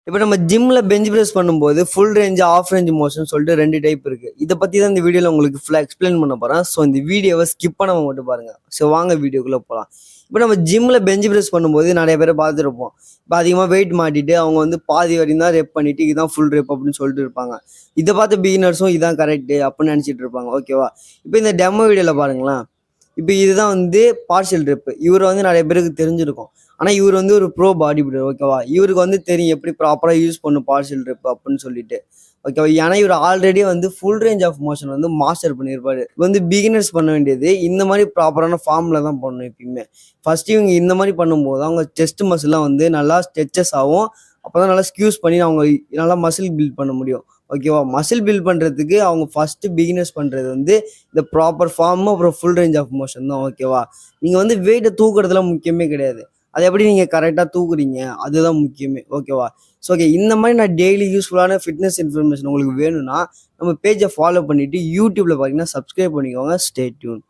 இப்போ நம்ம ஜிம்ல பெஞ்ச் பிரஸ் பண்ணும்போது full range, of range motion சொல்லிட்டு 2 டைப் இருக்கு. இத பத்தி தான் இந்த வீடியோல உங்களுக்கு ஃபுல்லா எக்ஸ்பிளைன் பண்ண போறேன். ஸோ இந்த வீடியோவை ஸ்கிப் பண்ணாம மட்டும் பாருங்க. ஸோ வாங்க வீடியோக்குள்ள போலாம். இப்போ நம்ம ஜிம்ல பெஞ்ச் பிரஸ் பண்ணும்போது நிறைய பேரை பார்த்துருப்போம். இப்போ அதிகமாக வெயிட் மாட்டிட்டு அவங்க வந்து பாதி வரையும் தான் ரெப் பண்ணிட்டு இதுதான் ஃபுல் ரெப் அப்படின்னு சொல்லிட்டு இருப்பாங்க. இதை பார்த்து பிகினர்ஸும் இதான் கரெக்ட் அப்படின்னு நினச்சிட்டு இருப்பாங்க. ஓகேவா? இப்போ இந்த டெமோ வீடியோல பாருங்களேன். இப்போ இதுதான் வந்து பார்ஷியல் ரெப். இவர் வந்து நிறைய பேருக்கு தெரிஞ்சிருக்கும். ஆனால் இவர் வந்து ஒரு ப்ரோ பாடி பில்டர். ஓகேவா? இவருக்கு வந்து தெரியும் எப்படி ப்ராப்பராக யூஸ் பண்ணும் பார்ஷியல் ரெப் அப்படின்னு சொல்லிட்டு. ஓகேவா? ஏன்னா இவர் ஆல்ரெடி வந்து ஃபுல் ரேஞ்ச் ஆஃப் மோஷன் வந்து மாஸ்டர் பண்ணியிருப்பாரு. வந்து பிகினர்ஸ் பண்ண வேண்டியது இந்த மாதிரி ப்ராப்பரான ஃபார்மில் தான் பண்ணணும் எப்பயுமே. ஃபர்ஸ்ட் இவங்க இந்த மாதிரி பண்ணும்போது அவங்க செஸ்ட் மசில்லாம் வந்து நல்லா ஸ்ட்ரெச்சஸ் ஆகும். அப்போ தான் நல்லா ஸ்கியூஸ் பண்ணி அவங்க நல்லா மசில் பில்ட் பண்ண முடியும். ஓகேவா? மசில் பில்ட் பண்ணுறதுக்கு அவங்க ஃபர்ஸ்ட் பிகினர்ஸ் பண்ணுறது வந்து இந்த ப்ராப்பர் ஃபார்ம் அப்புறம் ஃபுல் ரேஞ்ச் ஆஃப் மோஷன் தான். ஓகேவா? நீங்கள் வந்து வெயிட்டை தூக்குறதுல முக்கியமே கிடையாது. அதை எப்படி நீங்கள் கரெக்டாக தூக்குறீங்க அதுதான் முக்கியமே. ஓகேவா? ஸோ ஓகே, இந்த மாதிரி நான் டெய்லி யூஸ்ஃபுல்லான ஃபிட்னஸ் இன்ஃபர்மேஷன் உங்களுக்கு வேணும்னா நம்ம பேஜை ஃபாலோ பண்ணிவிட்டு யூடியூப்பில் பார்த்தீங்கன்னா சப்ஸ்கிரைப் பண்ணிக்கோங்க. Stay tune.